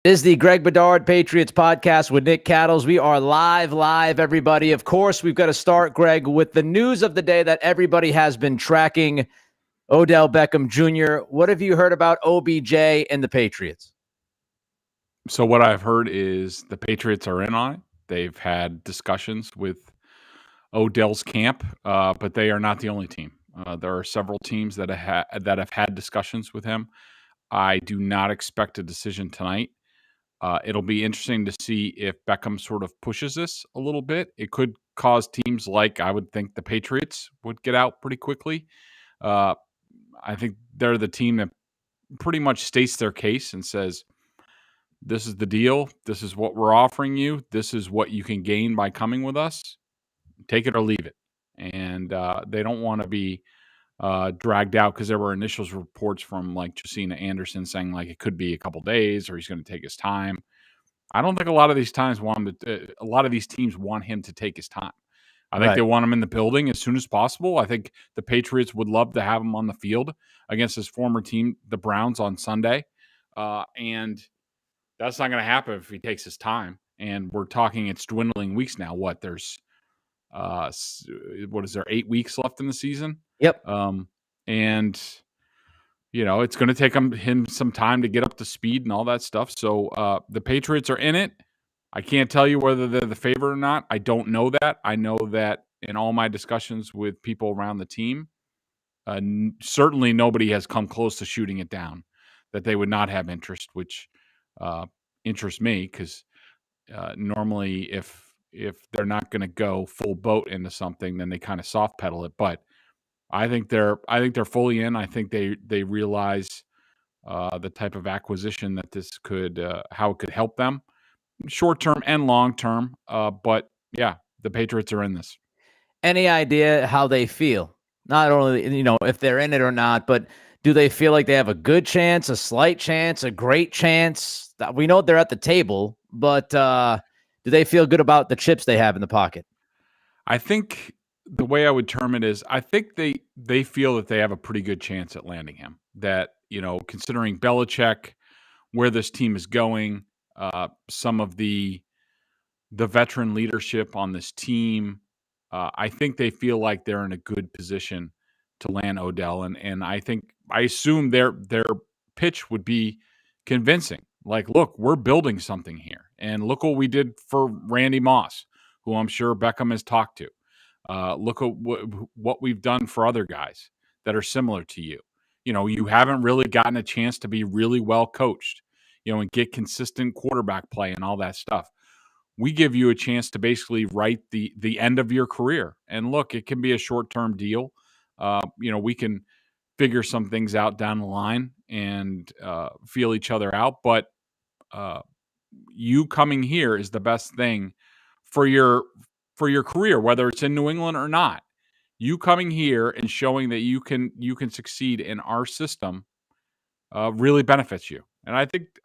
This is the Greg Bedard Patriots Podcast with Nick Cattles. We are live, everybody. Of course, we've got to start, Greg, with the news of the day that everybody has been tracking. Odell Beckham Jr. What have you heard about OBJ and the Patriots? So what I've heard is the Patriots are in on it. They've had discussions with Odell's camp, but they are not the only team. There are several teams that have had discussions with him. I do not expect a decision tonight. It'll be interesting to see if Beckham sort of pushes this a little bit. It could cause teams like, I would think, the Patriots would get out pretty quickly. I think they're the team that pretty much states their case and says, this is the deal. This is what we're offering you. This is what you can gain by coming with us. Take it or leave it. And they don't want to be dragged out because there were initial reports from like Josina Anderson saying like it could be a couple days or he's going to take his time. I don't think a lot of these teams want him to take his time. I think they want him in the building as soon as possible. I think the Patriots would love to have him on the field against his former team, the Browns, on Sunday. And that's not going to happen if he takes his time. And we're talking it's dwindling weeks now. There's 8 weeks left in the season? Yep. And it's going to take him some time to get up to speed and all that stuff. So the Patriots are in it. I can't tell you whether they're the favorite or not. I don't know that. I know that in all my discussions with people around the team, certainly nobody has come close to shooting it down, that they would not have interest, which interests me because normally if they're not going to go full boat into something, then they kind of soft pedal it. But I think they're fully in. I think they realize the type of acquisition that this could how it could help them short term and long term. But yeah, the Patriots are in this. Any idea how they feel? Not only, if they're in it or not, but do they feel like they have a good chance, a slight chance, a great chance? We know they're at the table, but do they feel good about the chips they have in the pocket? I think the way I would term it is I think they feel that they have a pretty good chance at landing him. That, considering Belichick, where this team is going, some of the veteran leadership on this team, I think they feel like they're in a good position to land Odell. And I assume their pitch would be convincing. Like, look, we're building something here. And look what we did for Randy Moss, who I'm sure Beckham has talked to. Look at what we've done for other guys that are similar to you. You haven't really gotten a chance to be really well coached, and get consistent quarterback play and all that stuff. We give you a chance to basically write the end of your career. And look, it can be a short-term deal. We can figure some things out down the line and feel each other out. But you coming here is the best thing for your career, whether it's in New England or not. You coming here and showing that you can succeed in our system really benefits you. And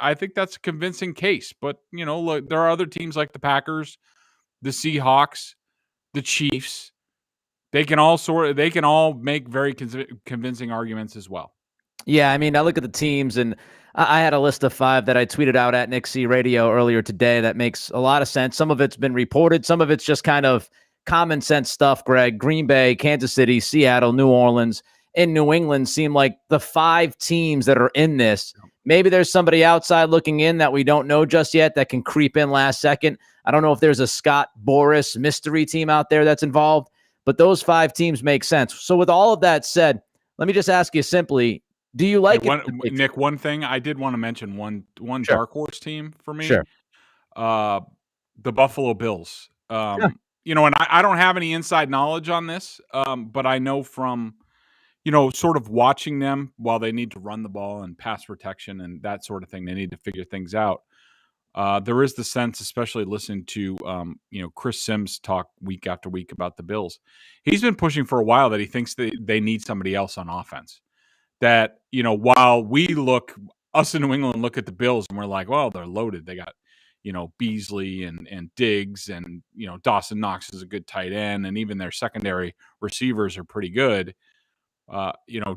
I think that's a convincing case. But, look, there are other teams like the Packers, the Seahawks, the Chiefs. They can all make very convincing arguments as well. Yeah, I mean, I look at the teams, and I had a list of 5 that I tweeted out at Nick C Radio earlier today that makes a lot of sense. Some of it's been reported. Some of it's just kind of common sense stuff, Greg. Green Bay, Kansas City, Seattle, New Orleans, and New England seem like the 5 teams that are in this. Maybe there's somebody outside looking in that we don't know just yet that can creep in last second. I don't know if there's a Scott Boras mystery team out there that's involved, but those 5 teams make sense. So with all of that said, let me just ask you simply, do you like it? Nick, one thing I did want to mention, one Sure. dark horse team for me, Sure. the Buffalo Bills. And I don't have any inside knowledge on this, but I know from, sort of watching them while they need to run the ball and pass protection and that sort of thing, they need to figure things out. There is the sense, especially listening to, Chris Sims talk week after week about the Bills. He's been pushing for a while that he thinks that they need somebody else on offense. That, while us in New England look at the Bills and we're like, well, they're loaded. They got, Beasley and Diggs and, Dawson Knox is a good tight end. And even their secondary receivers are pretty good.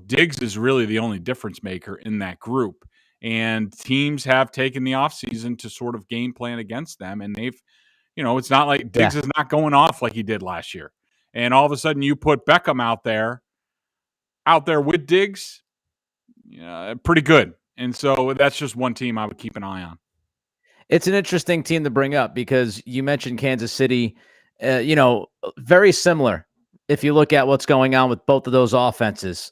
Diggs is really the only difference maker in that group. And teams have taken the offseason to sort of game plan against them. And they've, it's not like Diggs is not going off like he did last year. And all of a sudden you put Beckham out there with Diggs, pretty good. And so that's just one team I would keep an eye on. It's an interesting team to bring up because you mentioned Kansas City, very similar. If you look at what's going on with both of those offenses,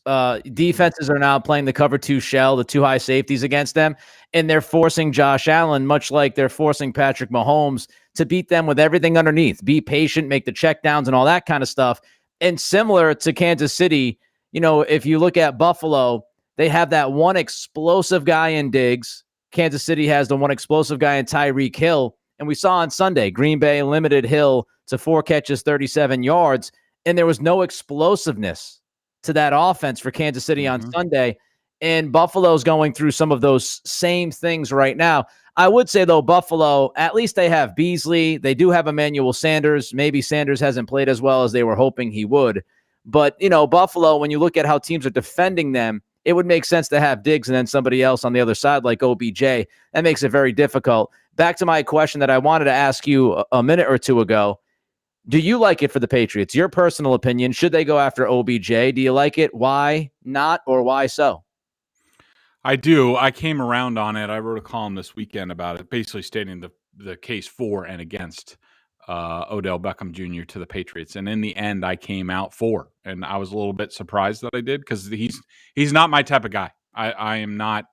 defenses are now playing the cover 2 shell, the 2 high safeties against them, and they're forcing Josh Allen, much like they're forcing Patrick Mahomes, to beat them with everything underneath. Be patient, make the checkdowns and all that kind of stuff. And similar to Kansas City, if you look at Buffalo, they have that one explosive guy in Diggs. Kansas City has the one explosive guy in Tyreek Hill. And we saw on Sunday, Green Bay limited Hill to 4 catches, 37 yards. And there was no explosiveness to that offense for Kansas City on Sunday. And Buffalo's going through some of those same things right now. I would say, though, Buffalo, at least they have Beasley. They do have Emmanuel Sanders. Maybe Sanders hasn't played as well as they were hoping he would. But, Buffalo, when you look at how teams are defending them, it would make sense to have Diggs and then somebody else on the other side like OBJ. That makes it very difficult. Back to my question that I wanted to ask you a minute or two ago. Do you like it for the Patriots? Your personal opinion, should they go after OBJ? Do you like it? Why not, or why so? I do. I came around on it. I wrote a column this weekend about it, basically stating the case for and against Odell Beckham Jr. to the Patriots. And in the end, I came out for. And I was a little bit surprised that I did because he's not my type of guy. I am not.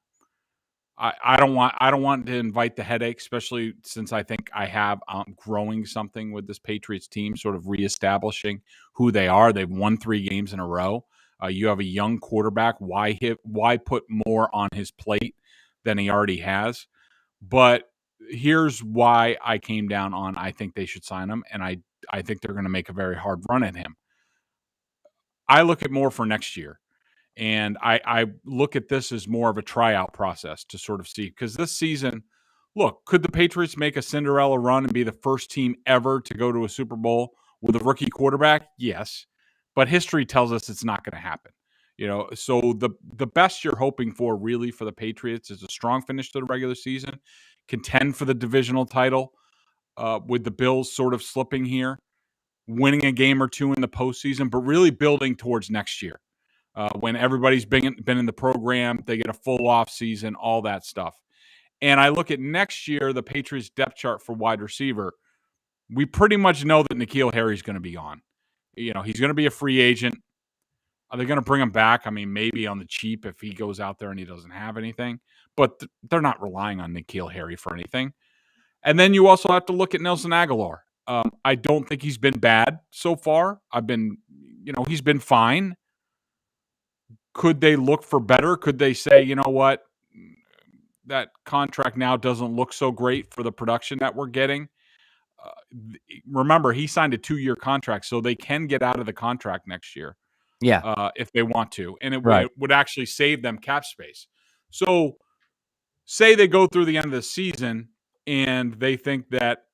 I don't want to invite the headache, especially since I think I have growing something with this Patriots team, sort of reestablishing who they are. They've won 3 games in a row. You have a young quarterback. Why put more on his plate than he already has? But here's why I came down on I think they should sign him, and I think they're going to make a very hard run at him. I look at more for next year. And I look at this as more of a tryout process to sort of see, because this season, look, could the Patriots make a Cinderella run and be the first team ever to go to a Super Bowl with a rookie quarterback? Yes. But history tells us it's not going to happen. So the best you're hoping for really for the Patriots is a strong finish to the regular season, contend for the divisional title with the Bills sort of slipping here, winning a game or 2 in the postseason, but really building towards next year. When everybody's been in the program, they get a full off season, all that stuff. And I look at next year, the Patriots depth chart for wide receiver. We pretty much know that N'Keal Harry's going to be on. He's going to be a free agent. Are they going to bring him back? I mean, maybe on the cheap if he goes out there and he doesn't have anything. But they're not relying on N'Keal Harry for anything. And then you also have to look at Nelson Agholor. I don't think he's been bad so far. He's been fine. Could they look for better? Could they say, you know what, that contract now doesn't look so great for the production that we're getting? Remember, he signed a 2-year contract, so they can get out of the contract next year. Yeah. If they want to. And it would actually save them cap space. So say they go through the end of the season and they think that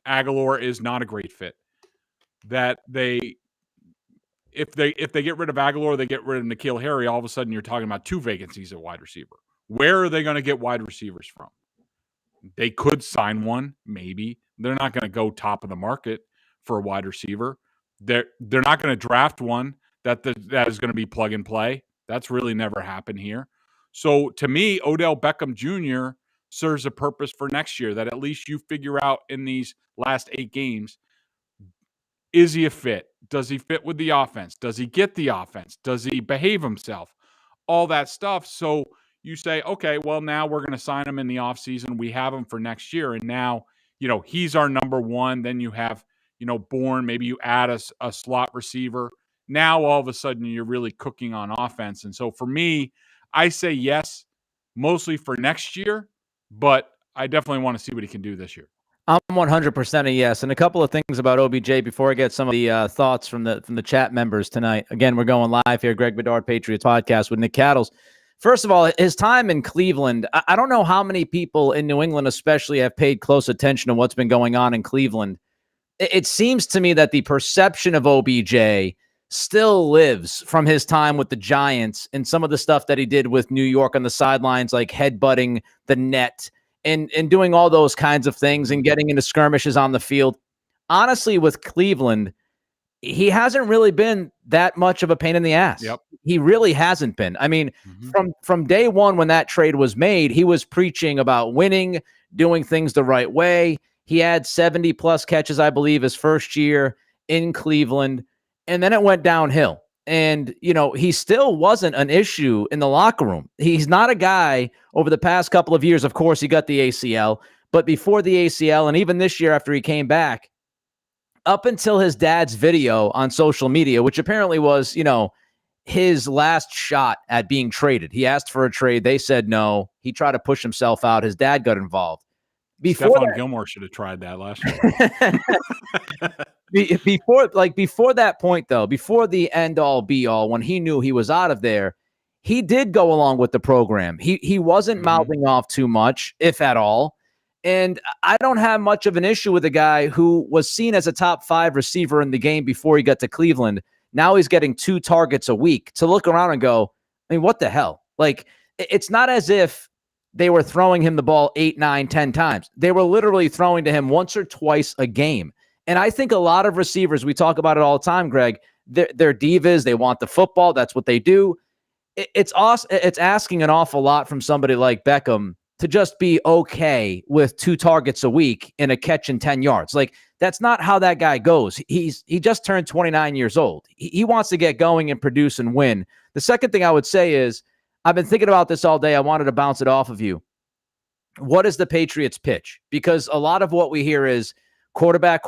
Agholor is not a great fit, that if they get rid of Agholor, they get rid of N'Keal Harry, all of a sudden you're talking about 2 vacancies at wide receiver. Where are they going to get wide receivers from? They could sign one, maybe. They're not going to go top of the market for a wide receiver. They're not going to draft one that is going to be plug and play. That's really never happened here. So to me, Odell Beckham Jr. serves a purpose for next year, that at least you figure out in these last 8 games, is he a fit? Does he fit with the offense? Does he get the offense? Does he behave himself? All that stuff. So you say, okay, well, now we're going to sign him in the offseason. We have him for next year. And now, he's our number 1. Then you have, Bourne. Maybe you add a slot receiver. Now, all of a sudden, you're really cooking on offense. And so for me, I say yes, mostly for next year. But I definitely want to see what he can do this year. I'm 100% a yes. And a couple of things about OBJ before I get some of the thoughts from the chat members tonight. Again, we're going live here, Greg Bedard Patriots Podcast with Nick Cattles. First of all, his time in Cleveland, I don't know how many people in New England especially have paid close attention to what's been going on in Cleveland. It seems to me that the perception of OBJ still lives from his time with the Giants and some of the stuff that he did with New York on the sidelines, like headbutting the net and doing all those kinds of things and getting into skirmishes on the field. Honestly, with Cleveland, he hasn't really been that much of a pain in the ass. Yep. He really hasn't been. I mean, from day one when that trade was made, he was preaching about winning, doing things the right way. He had 70-plus catches, I believe, his first year in Cleveland, and then it went downhill. And, he still wasn't an issue in the locker room. He's not a guy over the past couple of years. Of course, he got the ACL, but before the ACL and even this year after he came back, up until his dad's video on social media, which apparently was, his last shot at being traded. He asked for a trade. They said no. He tried to push himself out. His dad got involved. Stephon Gilmore should have tried that last year. Before that point, though, before the end-all, be-all, when he knew he was out of there, he did go along with the program. He wasn't mouthing off too much, if at all. And I don't have much of an issue with a guy who was seen as a top 5 receiver in the game before he got to Cleveland. Now he's getting 2 targets a week to look around and go, I mean, what the hell? Like, it's not as if they were throwing him the ball 8, 9, 10 times. They were literally throwing to him once or twice a game. And I think a lot of receivers, we talk about it all the time, Greg, they're divas. They want the football. That's what they do. It's awesome. It's asking an awful lot from somebody like Beckham to just be okay with 2 targets a week and a catch in 10 yards. Like, that's not how that guy goes. He just turned 29 years old. He wants to get going and produce and win. The second thing I would say is, I've been thinking about this all day. I wanted to bounce it off of you. What is the Patriots pitch? Because a lot of what we hear is quarterback,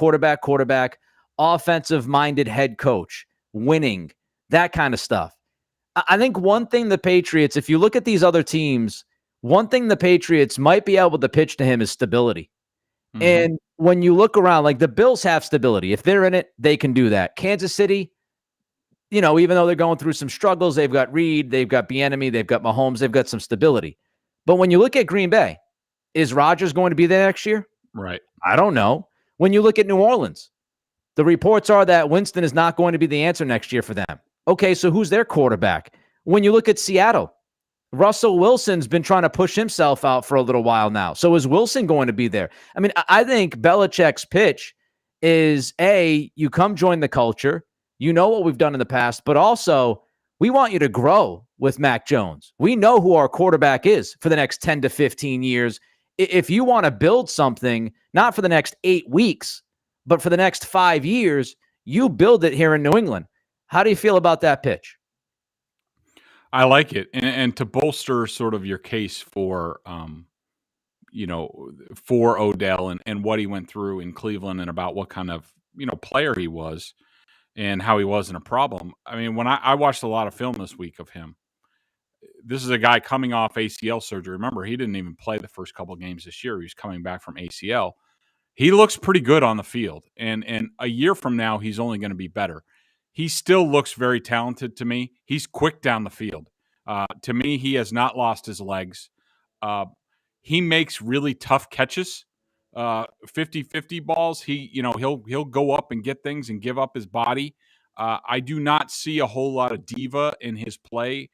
offensive-minded head coach, winning, that kind of stuff. I think one thing the Patriots, if you look at these other teams, one thing the Patriots might be able to pitch to him is stability. And when you look around, like the Bills have stability. If they're in it, they can do that. Kansas City, even though they're going through some struggles, they've got Reed, they've got Bieniemy, they've got Mahomes, they've got some stability. But when you look at Green Bay, is Rodgers going to be there next year? Right. I don't know. When you look at New Orleans, the reports are that Winston is not going to be the answer next year for them. Okay, so who's their quarterback? When you look at Seattle, Russell Wilson's been trying to push himself out for a little while now. So is Wilson going to be there? I mean, I think Belichick's pitch is, A, you come join the culture. You know what we've done in the past, but also we want you to grow with Mac Jones. We know who our quarterback is for the next 10 to 15 years. If you want to build something, not for the next 8 weeks, but for the next 5 years, you build it here in New England. How do you feel about that pitch? I like it. And to bolster sort of your case for, for Odell and what he went through in Cleveland and about what kind of, player he was and how he wasn't a problem. I mean, when I watched a lot of film this week of him, this is a guy coming off ACL surgery. Remember, he didn't even play the first couple of games this year. He was coming back from ACL. He looks pretty good on the field. And a year from now, he's only going to be better. He still looks very talented to me. He's quick down the field. To me, he has not lost his legs. He makes really tough catches, 50-50 balls. He'll go up and get things and give up his body. I do not see a whole lot of diva in his play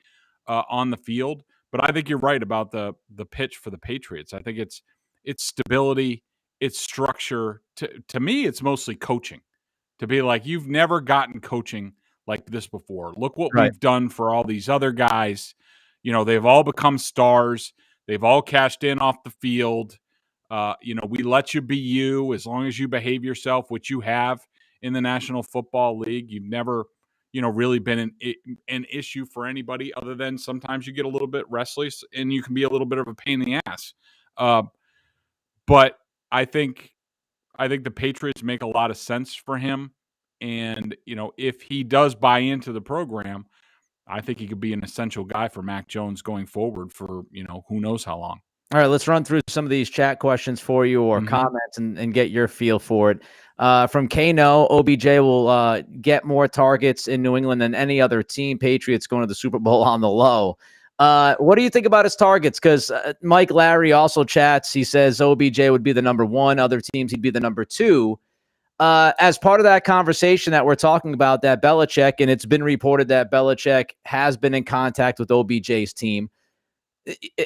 on the field, but I think you're right about the pitch for the Patriots. I think it's stability, it's structure. To me, it's mostly coaching. To be like, you've never gotten coaching like this before. Look what we've done for all these other guys. They've all become stars. They've all cashed in off the field. We let you be you as long as you behave yourself, which you have in the National Football League. You've never, really been an issue for anybody other than sometimes you get a little bit restless and you can be a little bit of a pain in the ass. But I think the Patriots make a lot of sense for him. And, if he does buy into the program, I think he could be an essential guy for Mac Jones going forward for, who knows how long. All right, let's run through some of these chat questions for you or comments and get your feel for it. From Kano, OBJ will get more targets in New England than any other team. Patriots going to the Super Bowl on the low. What do you think about his targets? Because Mike Larry also chats. He says OBJ would be the number 1. Other teams, he'd be the number 2. As part of that conversation that we're talking about, that Belichick, and it's been reported that Belichick has been in contact with OBJ's team.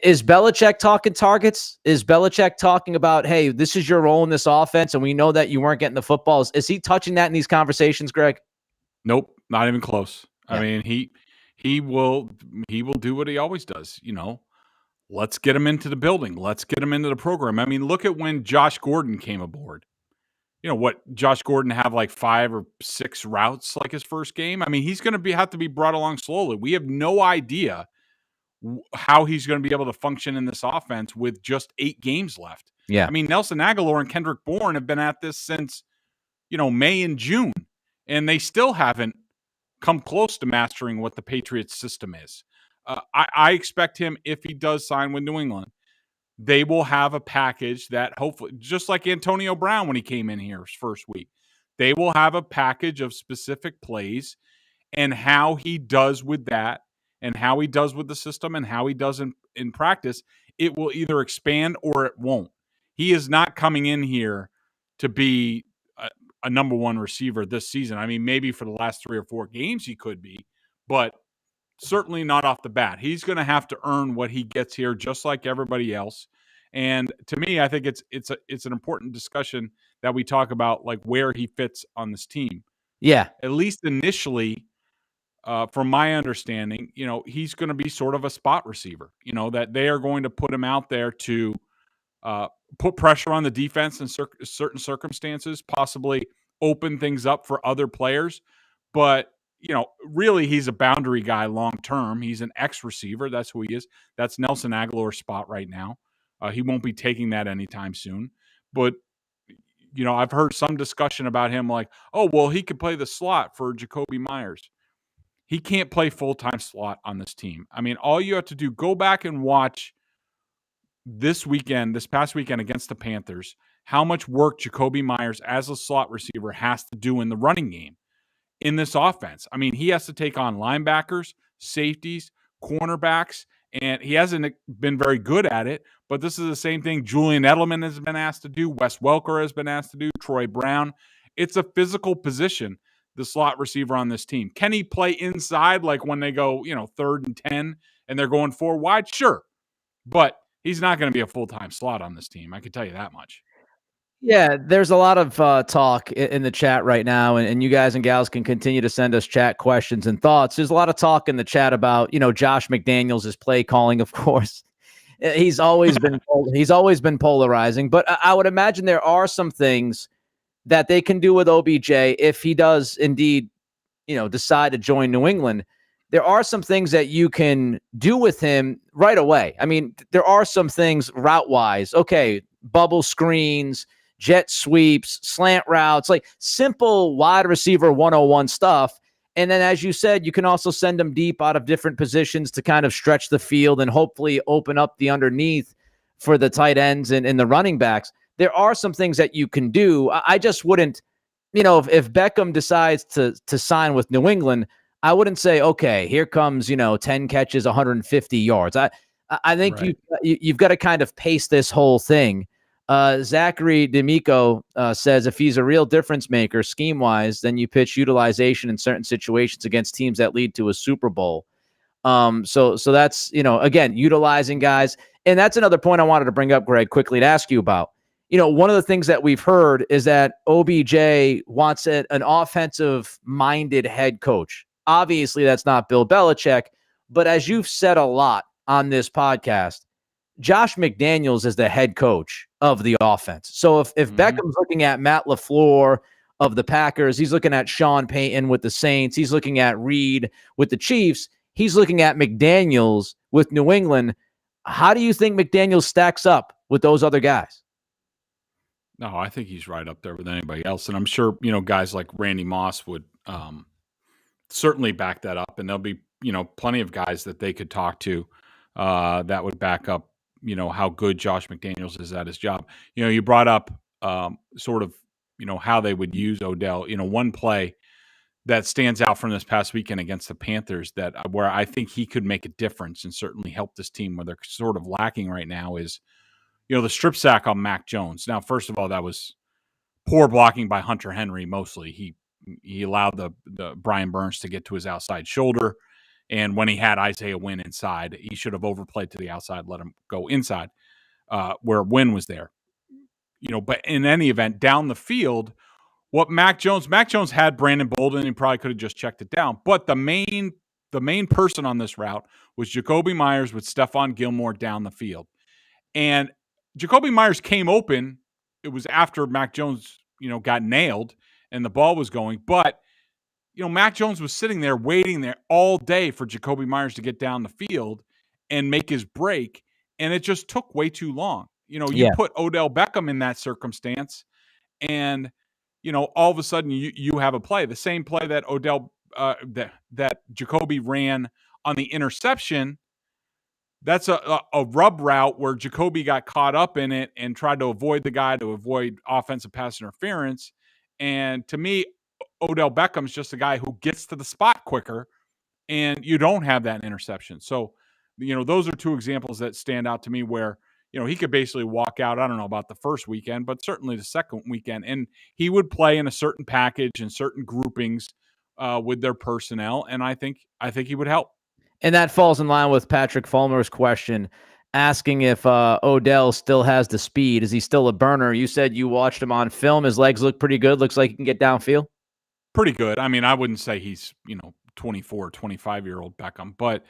Is Belichick talking targets? Is Belichick talking about, hey, this is your role in this offense, and we know that you weren't getting the footballs? Is he touching that in these conversations, Greg? Nope, not even close. Yeah. I mean, he will do what he always does. Let's get him into the building. Let's get him into the program. I mean, look at when Josh Gordon came aboard. Josh Gordon have like 5 or 6 routes like his first game. I mean, he's going to have to be brought along slowly. We have no idea how he's going to be able to function in this offense with just 8 games left. Yeah. I mean, Nelson Agholor and Kendrick Bourne have been at this since, May and June, and they still haven't come close to mastering what the Patriots system is. I expect him, if he does sign with New England, they will have a package that hopefully, just like Antonio Brown when he came in here his first week, they will have a package of specific plays, and how he does with that and how he does with the system and how he does in practice, it will either expand or it won't. He is not coming in here to be a number 1 receiver this season. I mean, maybe for the last 3 or 4 games he could be, but certainly not off the bat. He's going to have to earn what he gets here just like everybody else. And to me, I think it's an important discussion that we talk about, like where he fits on this team. Yeah. At least initially, from my understanding, he's going to be sort of a spot receiver, that they are going to put him out there to put pressure on the defense in certain circumstances, possibly open things up for other players. But, really he's a boundary guy long term. He's an X receiver. That's who he is. That's Nelson Agholor's spot right now. He won't be taking that anytime soon. But, I've heard some discussion about him like, oh, well, he could play the slot for Jakobi Meyers. He can't play full-time slot on this team. I mean, all you have to do, go back and watch this past weekend against the Panthers, how much work Jakobi Meyers as a slot receiver has to do in the running game in this offense. I mean, he has to take on linebackers, safeties, cornerbacks, and he hasn't been very good at it, but this is the same thing Julian Edelman has been asked to do, Wes Welker has been asked to do, Troy Brown. It's a physical position, the slot receiver on this team. Can he play inside like when they go, 3rd and 10 and they're going 4 wide? Sure. But he's not going to be a full-time slot on this team. I can tell you that much. Yeah, there's a lot of talk in the chat right now, and you guys and gals can continue to send us chat questions and thoughts. There's a lot of talk in the chat about, Josh McDaniels' play calling, of course. He's always been polarizing, but I would imagine there are some things that they can do with OBJ if he does indeed, decide to join New England. There are some things that you can do with him right away. I mean, there are some things route-wise. Okay, bubble screens, jet sweeps, slant routes, like simple wide receiver 101 stuff. And then, as you said, you can also send them deep out of different positions to kind of stretch the field and hopefully open up the underneath for the tight ends and the running backs. There are some things that you can do. I just wouldn't, if Beckham decides to sign with New England, I wouldn't say, okay, here comes, 10 catches, 150 yards. I think Right. you've got to kind of pace this whole thing. Zachary D'Amico says if he's a real difference maker scheme-wise, then you pitch utilization in certain situations against teams that lead to a Super Bowl. So that's, again, utilizing guys. And that's another point I wanted to bring up, Greg, quickly to ask you about. One of the things that we've heard is that OBJ wants an offensive-minded head coach. Obviously, that's not Bill Belichick, but as you've said a lot on this podcast, Josh McDaniels is the head coach of the offense. So if Beckham's looking at Matt LaFleur of the Packers, he's looking at Sean Payton with the Saints, he's looking at Reed with the Chiefs, he's looking at McDaniels with New England. How do you think McDaniels stacks up with those other guys? No, I think he's right up there with anybody else. And I'm sure, guys like Randy Moss would certainly back that up. And there'll be, plenty of guys that they could talk to that would back up, how good Josh McDaniels is at his job. You brought up sort of, how they would use Odell. One play that stands out from this past weekend against the Panthers where I think he could make a difference and certainly help this team where they're sort of lacking right now is, the strip sack on Mac Jones. Now, first of all, that was poor blocking by Hunter Henry mostly. He allowed the Brian Burns to get to his outside shoulder, and when he had Isaiah Wynn inside, he should have overplayed to the outside, let him go inside where Wynn was there. But in any event, down the field, what Mac Jones had Brandon Bolden and probably could have just checked it down. But the main person on this route was Jakobi Meyers with Stephon Gilmore down the field. And Jakobi Meyers came open. It was after Mac Jones, got nailed and the ball was going. But, Mac Jones was sitting there waiting there all day for Jakobi Meyers to get down the field and make his break. And it just took way too long. You put Odell Beckham in that circumstance and, all of a sudden you have a play. The same play that that Jakobi ran on the interception, that's a rub route where Jakobi got caught up in it and tried to avoid the guy to avoid offensive pass interference. And to me, Odell Beckham's just a guy who gets to the spot quicker, and you don't have that interception. So, those are two examples that stand out to me where, he could basically walk out. I don't know about the first weekend, but certainly the second weekend. And he would play in a certain package and certain groupings with their personnel. And I think he would help. And that falls in line with Patrick Fulmer's question, asking if Odell still has the speed. Is he still a burner? You said you watched him on film. His legs look pretty good. Looks like he can get downfield. Pretty good. I mean, I wouldn't say he's, 24, 25-year-old Beckham, but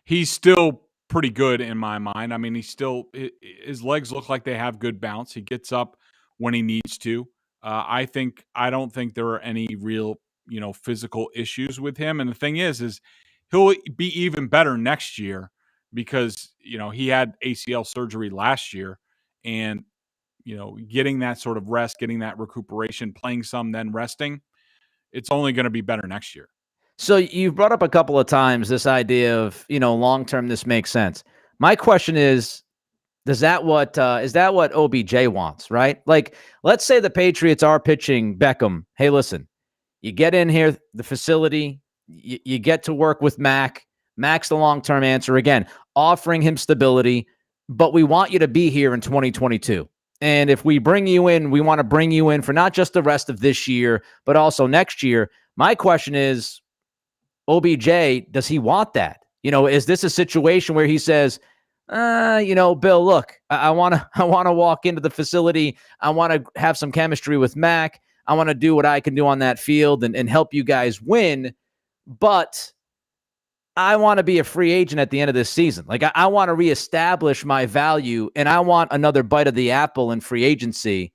he's still pretty good in my mind. I mean, his legs look like they have good bounce. He gets up when he needs to. I don't think there are any real, physical issues with him. And the thing is he'll be even better next year because, he had ACL surgery last year and, getting that sort of rest, getting that recuperation, playing some, then resting, it's only going to be better next year. So you've brought up a couple of times this idea of, long-term, this makes sense. My question is that what OBJ wants, right? Like, let's say the Patriots are pitching Beckham. Hey, listen, you get in here, the facility, you get to work with Mac. Mac's the long-term answer. Again, offering him stability, but we want you to be here in 2022. And if we bring you in, we want to bring you in for not just the rest of this year, but also next year. My question is, OBJ, does he want that? Is this a situation where he says, Bill, look, I want to walk into the facility. I want to have some chemistry with Mac. I want to do what I can do on that field and help you guys win. But I want to be a free agent at the end of this season. Like, I want to reestablish my value, and I want another bite of the apple in free agency.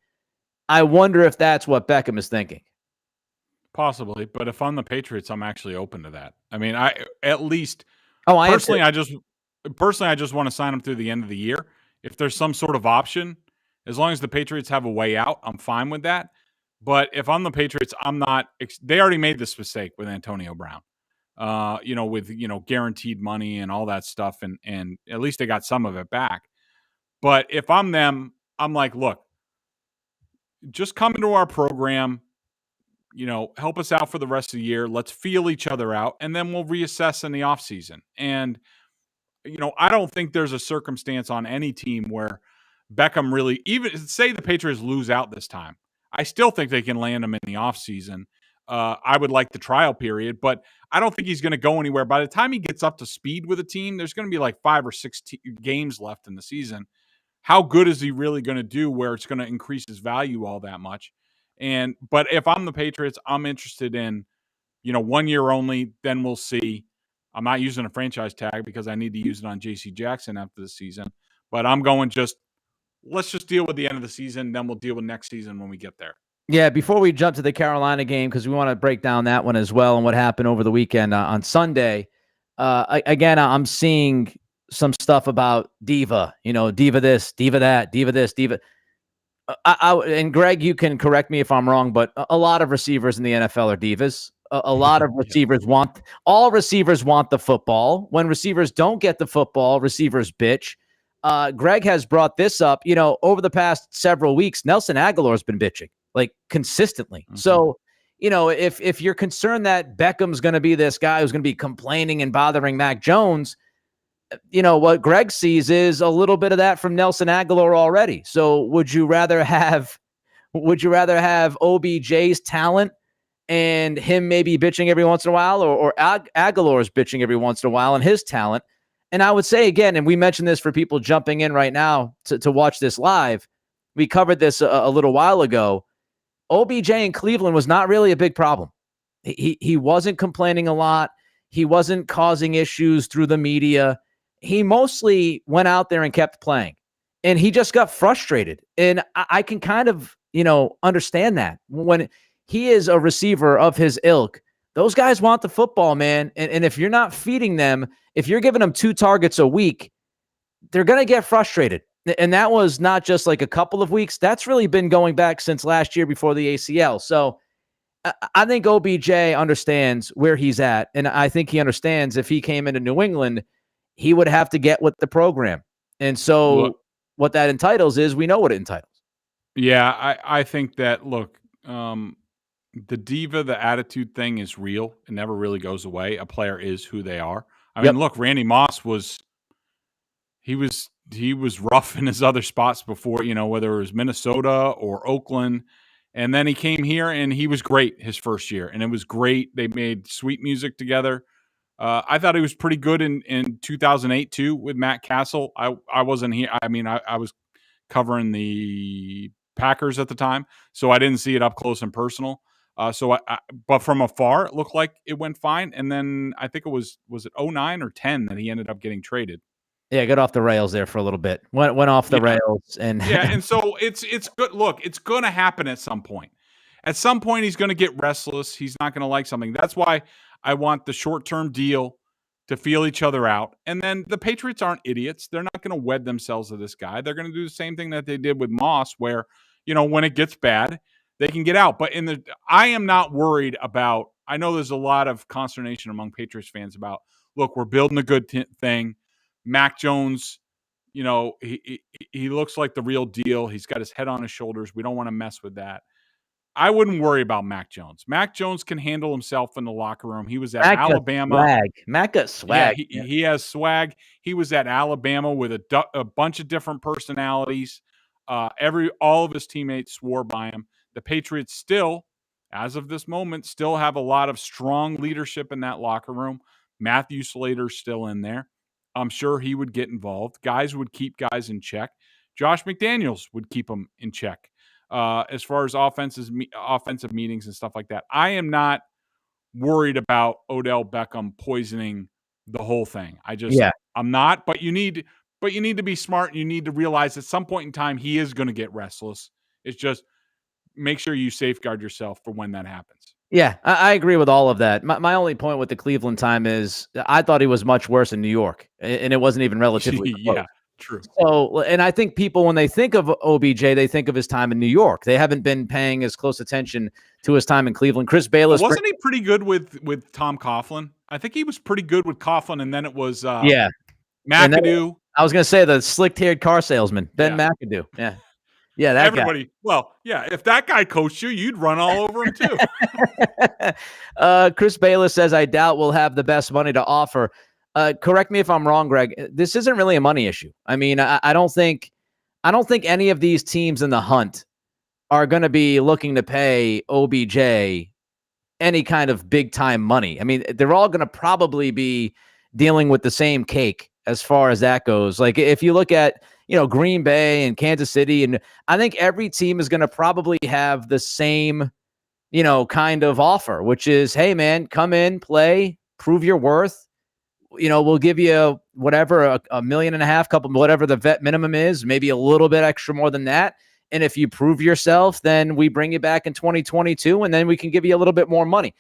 I wonder if that's what Beckham is thinking. Possibly, but if I'm the Patriots, I'm actually open to that. I mean, I just want to sign him through the end of the year. If there's some sort of option, as long as the Patriots have a way out, I'm fine with that. But if I'm the Patriots, I'm not. They already made this mistake with Antonio Brown, with guaranteed money and all that stuff, and at least they got some of it back. But if I'm them, I'm like, look, just come into our program. Help us out for the rest of the year. Let's feel each other out, and then we'll reassess in the offseason. And, I don't think there's a circumstance on any team where Beckham really, even say the Patriots lose out this time, I still think they can land him in the offseason. I would like the trial period, but I don't think he's going to go anywhere. By the time he gets up to speed with a team, there's going to be like 5 or 6 games left in the season. How good is he really going to do where it's going to increase his value all that much? But if I'm the Patriots, I'm interested in, 1 year only, then we'll see. I'm not using a franchise tag because I need to use it on JC Jackson after the season. But I'm going let's just deal with the end of the season, then we'll deal with next season when we get there. Yeah, before we jump to the Carolina game, because we want to break down that one as well and what happened over the weekend on Sunday. Again, I'm seeing some stuff about diva, diva this, diva that, diva this, diva. And Greg, you can correct me if I'm wrong, but a lot of receivers in the NFL are divas. A lot of receivers all receivers want the football. When receivers don't get the football, receivers bitch. Greg has brought this up, over the past several weeks. Nelson Agholor has been bitching like consistently. Mm-hmm. So, if you're concerned that Beckham's going to be this guy who's going to be complaining and bothering Mac Jones, what Greg sees is a little bit of that from Nelson Agholor already. So would you rather have Would you rather have OBJ's talent and him maybe bitching every once in a while, or Agholor's bitching every once in a while and his talent? And I would say again, and we mentioned this for people jumping in right now to watch this live, we covered this a little while ago. OBJ in Cleveland was not really a big problem. He wasn't complaining a lot. He wasn't causing issues through the media. He mostly went out there and kept playing. And he just got frustrated. And I can kind of, understand that. When he is a receiver of his ilk, those guys want the football, man. And if you're not feeding them, if you're giving them 2 targets a week, they're going to get frustrated. And that was not just like a couple of weeks. That's really been going back since last year before the ACL. So I think OBJ understands where he's at. And I think he understands if he came into New England, he would have to get with the program. And so what that entitles is, we know what it entitles. Yeah, I think that, look, the diva, the attitude thing is real. It never really goes away. A player is who they are. I mean, look, Randy Moss was rough in his other spots before, whether it was Minnesota or Oakland. And then he came here and he was great his first year. And it was great. They made sweet music together. I thought he was pretty good in 2008 too with Matt Castle. I wasn't here. I mean, I was covering the Packers at the time, so I didn't see it up close and personal. But from afar, it looked like it went fine. And then I think it was it 09 or 10 that he ended up getting traded. Yeah, got off the rails there for a little bit. Went off the rails, and and so it's good. Look, it's going to happen at some point. At some point, he's going to get restless. He's not going to like something. That's why I want the short-term deal to feel each other out. And then the Patriots aren't idiots. They're not going to wed themselves to this guy. They're going to do the same thing that they did with Moss, where, when it gets bad, they can get out. But I am not worried about, I know there's a lot of consternation among Patriots fans about, look, we're building a good thing. Mac Jones, he looks like the real deal. He's got his head on his shoulders. We don't want to mess with that. I wouldn't worry about Mac Jones. Mac Jones can handle himself in the locker room. He was at Alabama. Mac got swag. Yeah, he has swag. He was at Alabama with a bunch of different personalities. All of his teammates swore by him. The Patriots still, as of this moment, still have a lot of strong leadership in that locker room. Matthew Slater's still in there. I'm sure he would get involved. Guys would keep guys in check. Josh McDaniels would keep them in check. As far as offensive meetings and stuff like that, I am not worried about Odell Beckham poisoning the whole thing. I'm not. But you need to be smart. And you need to realize at some point in time he is going to get restless. It's just make sure you safeguard yourself for when that happens. Yeah, I agree with all of that. My only point with the Cleveland time is I thought he was much worse in New York, and it wasn't even relatively close. Yeah. True. So, and I think people, when they think of OBJ, they think of his time in New York. They haven't been paying as close attention to his time in Cleveland. Chris Bayless. Wasn't he pretty good with Tom Coughlin? I think he was pretty good with Coughlin, and then it was McAdoo. I was going to say the slick-haired car salesman, Ben McAdoo. Yeah. Yeah, that everybody. Guy. Well, yeah, if that guy coached you, you'd run all over him too. Chris Bayless says, I doubt we'll have the best money to offer. Correct me if I'm wrong, Greg. This isn't really a money issue. I mean, I don't think any of these teams in the hunt are going to be looking to pay OBJ any kind of big time money. I mean, they're all going to probably be dealing with the same cake as far as that goes. Like if you look at, Green Bay and Kansas City, and I think every team is going to probably have the same, kind of offer, which is, hey man, come in, play, prove your worth. We'll give you whatever, $1.5 million, whatever the vet minimum is, maybe a little bit extra more than that. And if you prove yourself, then we bring you back in 2022, and then we can give you a little bit more money.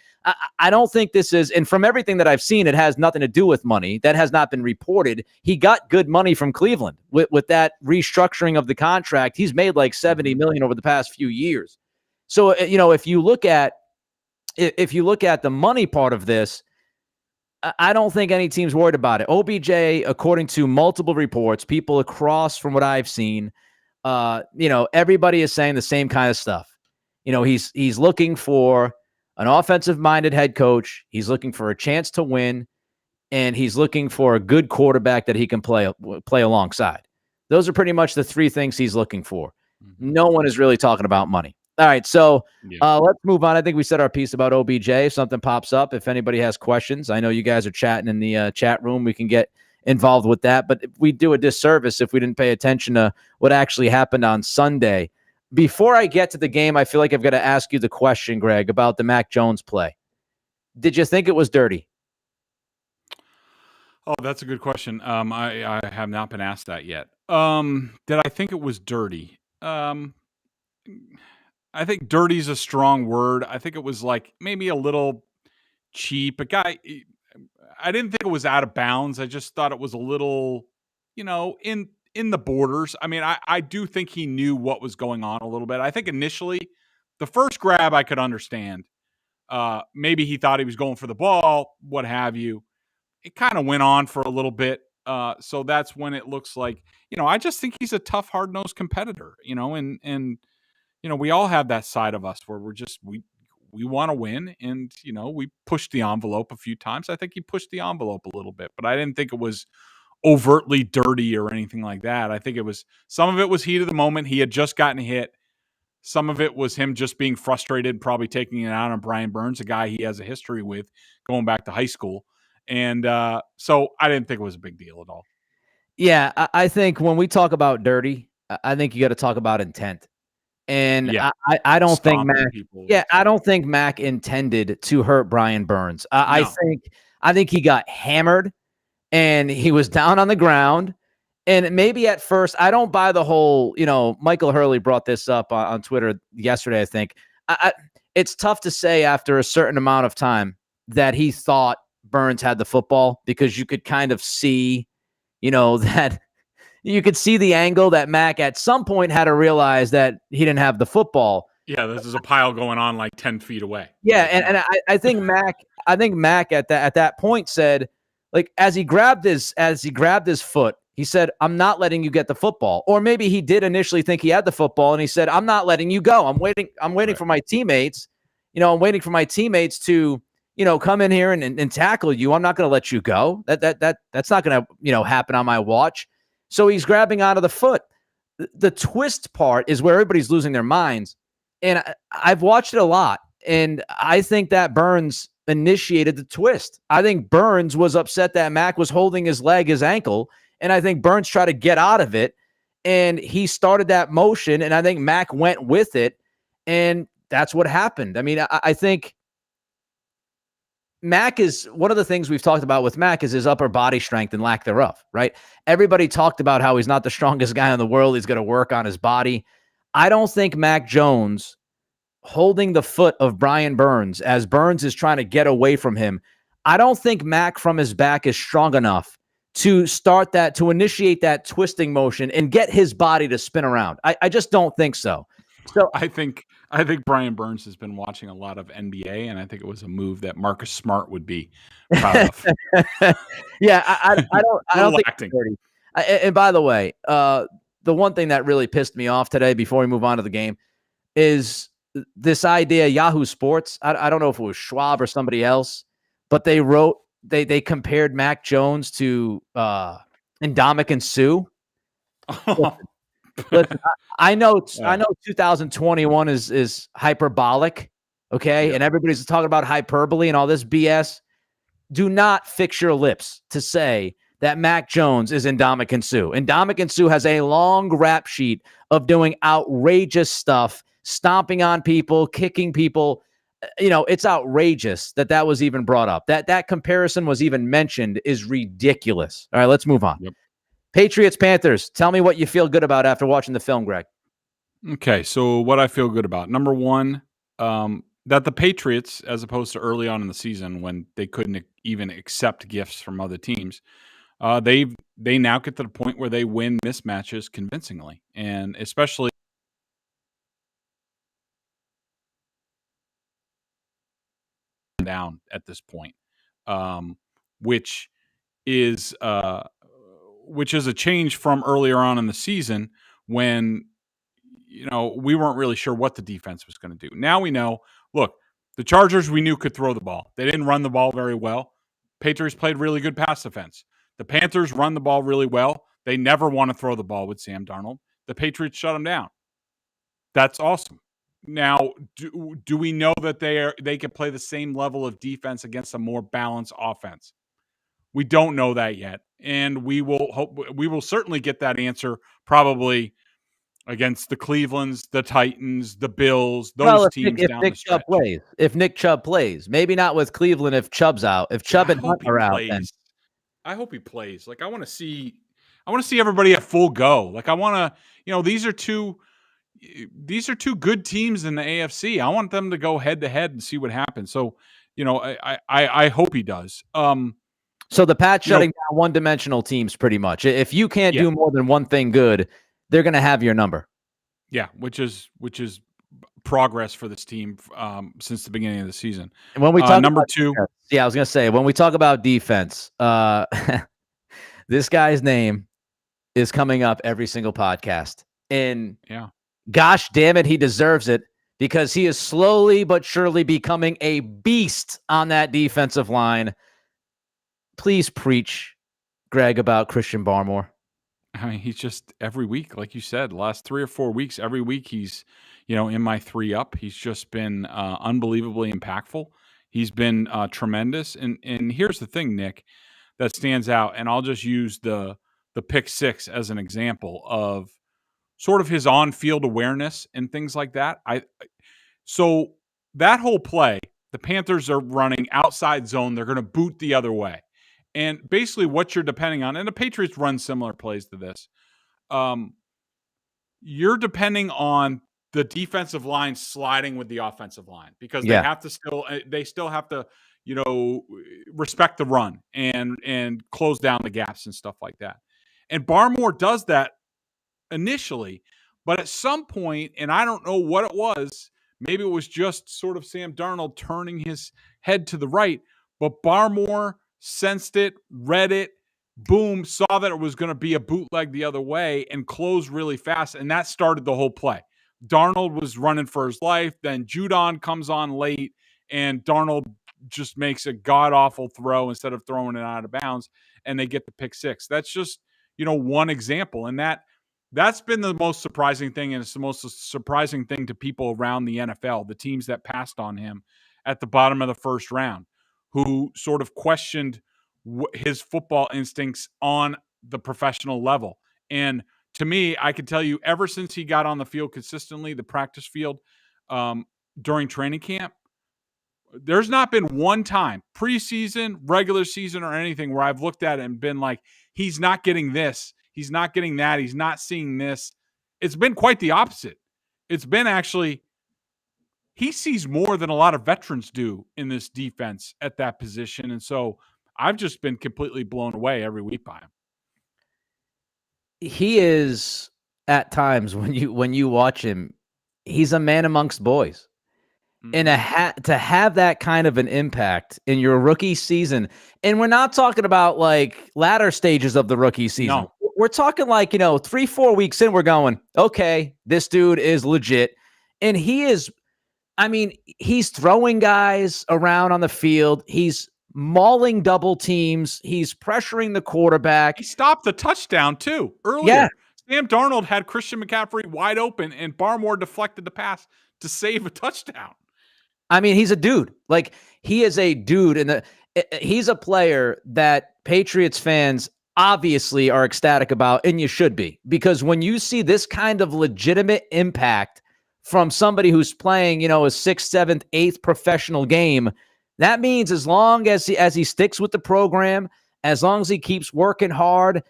I don't think this is, and from everything that I've seen, it has nothing to do with money. That has not been reported. He got good money from Cleveland with that restructuring of the contract. He's made like $70 million over the past few years. So, if you look at the money part of this, I don't think any team's worried about it. OBJ, according to multiple reports, people across from what I've seen, everybody is saying the same kind of stuff. He's looking for an offensive-minded head coach. He's looking for a chance to win, and he's looking for a good quarterback that he can play alongside. Those are pretty much the three things he's looking for. No one is really talking about money. All right, so Yeah. let's move on. I think we said our piece about OBJ. If something pops up, if anybody has questions, I know you guys are chatting in the chat room. We can get involved with that. But we do a disservice if we didn't pay attention to what actually happened on Sunday. Before I get to the game, I feel like I've got to ask you the question, Greg, about the Mac Jones play. Did you think it was dirty? Oh, that's a good question. I have not been asked that yet. Did I think it was dirty? I think dirty is a strong word. I think it was like maybe a little cheap. I didn't think it was out of bounds. I just thought it was a little, in the borders. I mean, I do think he knew what was going on a little bit. I think initially, the first grab I could understand. Maybe he thought he was going for the ball, what have you. It kind of went on for a little bit. So that's when it looks like, I just think he's a tough, hard-nosed competitor, and we all have that side of us where we want to win, and we pushed the envelope a few times. I think he pushed the envelope a little bit, but I didn't think it was overtly dirty or anything like that. I think some of it was heat of the moment. He had just gotten hit. Some of it was him just being frustrated, probably taking it out on Brian Burns, a guy he has a history with going back to high school. And so I didn't think it was a big deal at all. Yeah, I think when we talk about dirty, I think you got to talk about intent. And Yeah. I don't think Stomping Mac. people. Yeah, I don't think Mac intended to hurt Brian Burns. I think he got hammered, and he was down on the ground. And maybe at first, I don't buy the whole. Michael Hurley brought this up on Twitter yesterday. I think it's tough to say after a certain amount of time that he thought Burns had the football, because you could kind of see, that. You could see the angle that Mac at some point had to realize that he didn't have the football. Yeah, there's a pile going on like 10 feet away. Yeah, and I think Mac at that point said, like, as he grabbed his foot, he said, "I'm not letting you get the football." Or maybe he did initially think he had the football, and he said, "I'm not letting you go. I'm waiting Right. for my teammates. I'm waiting for my teammates to come in here and tackle you. I'm not going to let you go. That's not going to happen on my watch." So he's grabbing out of the foot. The twist part is where everybody's losing their minds. And I've watched it a lot. And I think that Burns initiated the twist. I think Burns was upset that Mac was holding his ankle. And I think Burns tried to get out of it. And he started that motion. And I think Mac went with it. And that's what happened. I mean, I think Mac is one of the things we've talked about with Mac is his upper body strength and lack thereof, right? Everybody talked about how he's not the strongest guy in the world. He's going to work on his body. I don't think Mac Jones holding the foot of Brian Burns as Burns is trying to get away from him. I don't think Mac from his back is strong enough to initiate that twisting motion and get his body to spin around. I just don't think so. So I think Brian Burns has been watching a lot of NBA, and I think it was a move that Marcus Smart would be proud of. Yeah, I don't think acting. it's dirty. And by the way, the one thing that really pissed me off today before we move on to the game is this idea. Yahoo Sports, I don't know if it was Schwab or somebody else, but they compared Mac Jones to Ndamukong Suh. Listen, I know 2021 is hyperbolic, okay? Yeah. And everybody's talking about hyperbole and all this BS. Do not fix your lips to say that Mac Jones is Ndamukong Suh. Ndamukong Suh has a long rap sheet of doing outrageous stuff, stomping on people, kicking people. It's outrageous that was even brought up. That comparison was even mentioned is ridiculous. All right, let's move on. Yep. Patriots-Panthers. Tell me what you feel good about after watching the film, Greg. Okay, so what I feel good about. Number one, that the Patriots, as opposed to early on in the season when they couldn't even accept gifts from other teams, they now get to the point where they win mismatches convincingly, and especially down at this point, which is a change from earlier on in the season when we weren't really sure what the defense was going to do. Now we know. Look, the Chargers we knew could throw the ball. They didn't run the ball very well. Patriots played really good pass defense. The Panthers run the ball really well. They never want to throw the ball with Sam Darnold. The Patriots shut them down. That's awesome. Now, do we know that they can play the same level of defense against a more balanced offense? We don't know that yet, and we will certainly get that answer probably against the Clevelands, the Titans, the Bills, Well, those teams down the stretch. If Nick Chubb plays, maybe not with Cleveland if Chubb's out. If Chubb I and Hunt hope he are out, then plays. I hope he plays. Like I want to see everybody at full go. Like I want to, these are two good teams in the AFC. I want them to go head to head and see what happens. So, I hope he does. So the Pats shutting down one-dimensional teams pretty much. If you can't do more than one thing good, they're going to have your number. Yeah, which is progress for this team since the beginning of the season. And when we talk number two, defense, I was going to say, when we talk about defense, this guy's name is coming up every single podcast. And gosh damn it, he deserves it because he is slowly but surely becoming a beast on that defensive line. Please preach, Greg, about Christian Barmore. I mean, he's just every week, like you said, the last 3 or 4 weeks, every week he's, in my 3 up. He's just been unbelievably impactful. He's been tremendous. And here's the thing, Nick, that stands out. And I'll just use the pick six as an example of sort of his on-field awareness and things like that. So that whole play, the Panthers are running outside zone. They're going to boot the other way. And basically what you're depending on, and the Patriots run similar plays to this, you're depending on the defensive line sliding with the offensive line because they still have to, respect the run and close down the gaps and stuff like that. And Barmore does that initially, but at some point, and I don't know what it was, maybe it was just sort of Sam Darnold turning his head to the right, but Barmore sensed it, read it, boom, saw that it was going to be a bootleg the other way and closed really fast, and that started the whole play. Darnold was running for his life, then Judon comes on late, and Darnold just makes a god-awful throw instead of throwing it out of bounds, and they get the pick six. That's just, one example, and that's been the most surprising thing, and it's the most surprising thing to people around the NFL, the teams that passed on him at the bottom of the first round, who sort of questioned his football instincts on the professional level. And to me, I can tell you, ever since he got on the field consistently, the practice field during training camp, there's not been one time, preseason, regular season, or anything where I've looked at it and been like, he's not getting this, he's not getting that, he's not seeing this. It's been quite the opposite. It's been actually, he sees more than a lot of veterans do in this defense at that position. And so I've just been completely blown away every week by him. He is, at times, when you watch him, he's a man amongst boys. And to have that kind of an impact in your rookie season, and we're not talking about like latter stages of the rookie season. No. We're talking like, 3-4 weeks in, we're going, okay, this dude is legit. And he is, he's throwing guys around on the field. He's mauling double teams. He's pressuring the quarterback. He stopped the touchdown too earlier. Yeah. Sam Darnold had Christian McCaffrey wide open, and Barmore deflected the pass to save a touchdown. He's a dude. Like, he is a dude, and he's a player that Patriots fans obviously are ecstatic about, and you should be, because when you see this kind of legitimate impact from somebody who's playing, a 6th, 7th, 8th professional game, that means as long as he sticks with the program, as long as he keeps working hard,